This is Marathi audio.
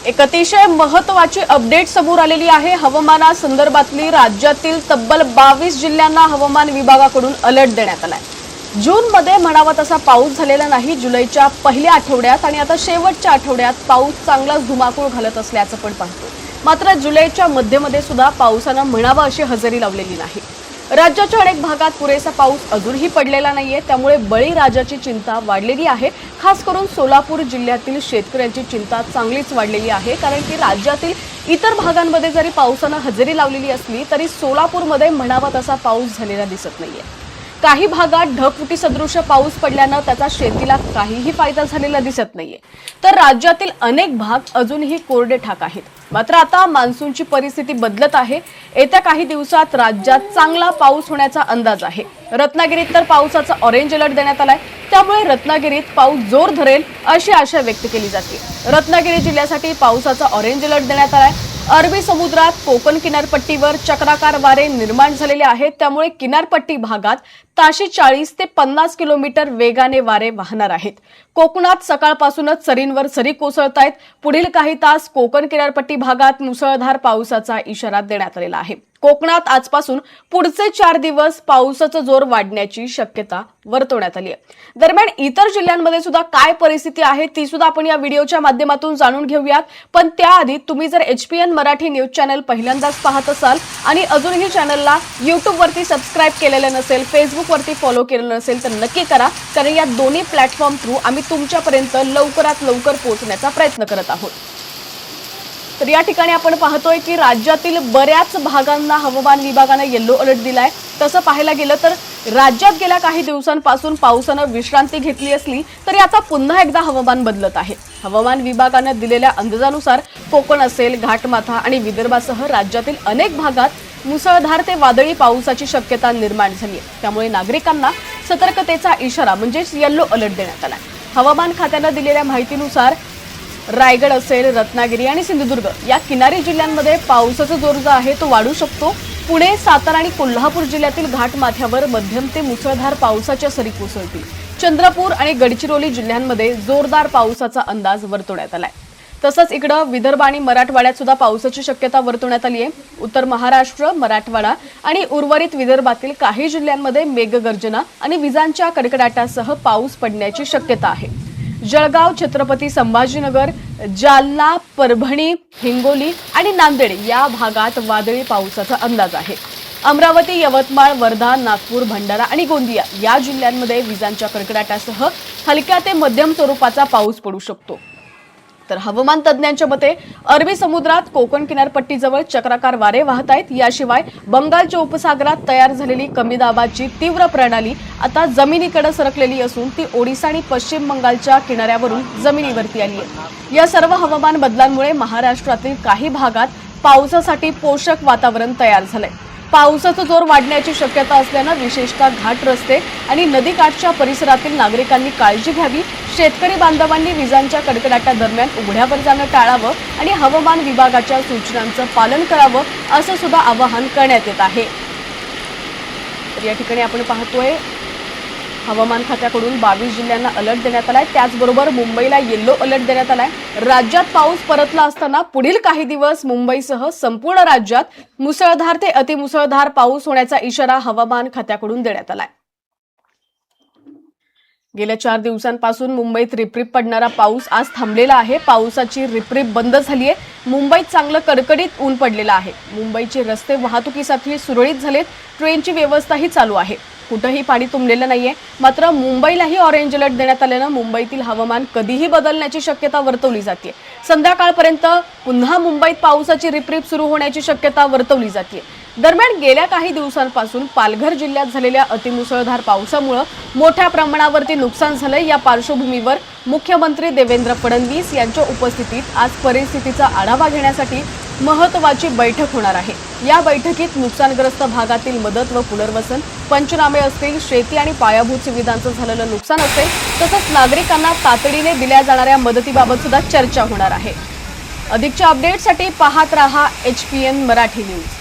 एक अतिशय महत्त्वाची अपडेट समोर आलेली आहे। हवामानासंदर्भातली राज्यातील तब्बल 22 जिल्ह्यांना हवामान विभागाकडून अलर्ट देण्यात आलाय। जून मध्ये म्हणावा तसा पाऊस झालेला नाही। जुलैच्या पहिल्या आठवड्यात आणि आता शेवटच्या आठवड्यात पाऊस चांगलाच धुमाकूळ घालत असल्याचं पण पाहतो। मात्र जुलैच्या मध्यमध्ये सुद्धा पावसानं म्हणावा अशी हजेरी लावलेली नाही। राज्याच्या अनेक भागात पुरेसा पाऊस अजूनही पडलेला नाहीये, त्यामुळे बळीराजाची चिंता वाढलेली आहे। खास करून सोलापूर जिल्ह्यातील शेतकऱ्यांची चिंता चांगलीच वाढलेली आहे, कारण की राज्यातील इतर भागांमध्ये जरी पावसानं हजेरी लावलेली असली तरी सोलापूरमध्ये म्हणावा तसा पाऊस झालेला दिसत नाहीये। काही भागात ढगफुटी सदृश पाऊस पडल्यानं त्याचा शेतीला काहीही फायदा झालेला दिसत नाहीये, तर राज्यातील अनेक भाग अजूनही कोरडे ठाक आहेत। मात्र आता मान्सूनची परिस्थिती बदलत आहे। येत्या काही दिवसात राज्यात चांगला पाऊस होण्याचा अंदाज आहे। रत्नागिरीत तर पावसाचा ऑरेंज अलर्ट देण्यात आलाय, त्यामुळे रत्नागिरीत पाऊस जोर धरेल अशी आशा व्यक्त केली जाते। रत्नागिरी जिल्ह्यासाठी पावसाचा ऑरेंज अलर्ट देण्यात आलाय। अरबी समुद्रात कोकण किनारपट्टीवर चक्राकार वारे निर्माण झालेले आहेत, त्यामुळे किनारपट्टी भागात ताशी 40 ते 50 किलोमीटर वेगाने वारे वाहणार आहेत। कोकणात सकाळपासूनच सरींवर सरी कोसळतायत। पुढील काही तास कोकण किनारपट्टी भागात मुसळधार पावसाचा इशारा देण्यात आलेला आहे। कोकणात आजपासून पुढचे 4 दिवस पावसाचा जोर वाढण्याची शक्यता वर्तवण्यात आली आहे। दरम्यान इतर जिल्ह्यांमध्ये सुद्धा काय परिस्थिती आहे ती सुद्धा आपण या व्हिडिओच्या माध्यमातून जाणून घेऊयात। पण त्याआधी तुम्ही जर HPN मराठी न्यूज चॅनल पहिल्यांदाच पाहत असाल आणि अजूनही चॅनलला YouTube वरती सबस्क्राइब केलेलं नसेल, Facebook वरती फॉलो केलेलं नसेल तर नक्की करा, कारण या दोन्ही प्लॅटफॉर्म थ्रू आम्ही तुमच्यापर्यंत लवकरात लवकर पोहोचण्याचा प्रयत्न करत आहोत। तर या ठिकाणी आपण पाहतोय की राज्यातील बऱ्याच भागांना हवामान विभागाने येलो अलर्ट दिलाय। तसं पाहायला गेलं तर राज्यात गेल्या काही दिवसांपासून पावसानं विश्रांती घेतली असली तरी आता पुन्हा एकदा हवामान बदलत आहे। हवामान विभागाने दिलेल्या अंदाजानुसार कोकण असेल, घाटमाथा आणि विदर्भासह राज्यातील अनेक भागात मुसळधार ते वादळी पावसाची शक्यता निर्माण झाली आहे। त्यामुळे नागरिकांना सतर्कतेचा इशारा म्हणजेच येलो अलर्ट देण्यात आला। हवामान खात्याने दिलेल्या माहितीनुसार रायगड असेल, रत्नागिरी आणि सिंधुदुर्ग या किनारी जिल्ह्यांमध्ये पावसाचा जोर जो आहे तो वाढू शकतो। पुणे, सातारा आणि कोल्हापूर जिल्ह्यातील घाटमाथ्यावर मध्यम ते मुसळधार पावसाच्या सरी कोसळतील। चंद्रपूर आणि गडचिरोली जिल्ह्यांमध्ये जोरदार पावसाचा अंदाज वर्तवण्यात आलाय। तसंच इकडे विदर्भ आणि मराठवाड्यात सुद्धा पावसाची शक्यता वर्तवण्यात आली आहे। उत्तर महाराष्ट्र, मराठवाडा आणि उर्वरित विदर्भातील काही जिल्ह्यांमध्ये मेघगर्जना आणि विजांच्या कडकडाटासह पाऊस पडण्याची शक्यता आहे। जळगाव, छत्रपती संभाजीनगर, जालना, परभणी, हिंगोली आणि नांदेड या भागात वादळी पावसाचा अंदाज आहे। अमरावती, यवतमाळ, वर्धा, नागपूर, भंडारा आणि गोंदिया या जिल्ह्यांमध्ये विजांच्या कडकडाटासह हलक्या ते मध्यम स्वरूपाचा पाऊस पडू शकतो। तर हवामान तज्ञांच्या मते अरबी समुद्रात कोकण किनारपट्टीजवळ चक्राकार वारे वाहत आहेत। याशिवाय बंगालच्या उपसागरात तयार झालेली कमी दाबाची तीव्र प्रणाली आता जमिनीकडे सरकलेली असून ती ओडिशा आणि पश्चिम बंगालच्या किनाऱ्यावरून जमिनीवरती आली आहे। या सर्व हवामान बदलांमुळे महाराष्ट्रातील काही भागात पावसासाठी पोषक वातावरण तयार झालंय। पावसाचा जोर वाढण्याची शक्यता असल्यानं विशेषतः घाट रस्ते आणि नदीकाठच्या परिसरातील नागरिकांनी काळजी घ्यावी। शेतकरी बांधवांनी विजांच्या कडकडाटादरम्यान उघड्यावर जाणं टाळावं आणि हवामान विभागाच्या सूचनांचं पालन करावं असं सुद्धा आवाहन करण्यात येत आहे। तर या ठिकाणी आपण पाहतोय हवामान खात्याकडून 22 जिल्ह्यांना अलर्ट देण्यात आलाय। त्याचबरोबर मुंबईला येलो अलर्ट देण्यात आलाय। राज्यात पाऊस परतला असताना पुढील काही दिवस मुंबईसह संपूर्ण राज्यात मुसळधार ते अतिमुसळधार पाऊस होण्याचा इशारा हवामान खात्याकडून देण्यात आलाय। गेल्या 4 दिवसांपासून मुंबईत रिपरिप पडणारा पाऊस आज थांबलेला आहे। पावसाची रिपरिप बंद झाली आहे। मुंबईत चांगलं कडकडीत ऊन पडलेलं आहे। मुंबईचे रस्ते वाहतुकीसाठी सुरळीत झालेत। ट्रेनची व्यवस्थाही चालू आहे। कुठेही पाणी तुंबलेलं नाहीये। मात्र मुंबईलाही ऑरेंज अलर्ट देण्यात आल्यानं मुंबईतील हवामान कधीही बदलण्याची शक्यता वर्तवली जाते। संध्याकाळपर्यंत पुन्हा मुंबईत पावसाची रिपरिप सुरू होण्याची शक्यता वर्तवली जाते। दरम्यान गेल्या काही दिवसांपासून पालघर जिल्ह्यात झालेल्या अतिमुसळधार पावसामुळे मोठ्या प्रमाणावरती नुकसान झालंय। या पार्श्वभूमीवर मुख्यमंत्री देवेंद्र फडणवीस यांच्या उपस्थितीत आज परिस्थितीचा आढावा घेण्यासाठी महत्त्वाची बैठक होणार आहे। या बैठकीत नुकसानग्रस्त भागातील मदत व पुनर्वसन, पंचनामे असतील, शेती आणि पायाभूत सुविधांचं झालेलं नुकसान असेल, तसंच नागरिकांना तातडीने दिल्या जाणाऱ्या मदतीबाबत सुद्धा चर्चा होणार आहे। अधिकच्या अपडेटसाठी पाहत रहा HPN मराठी न्यूज।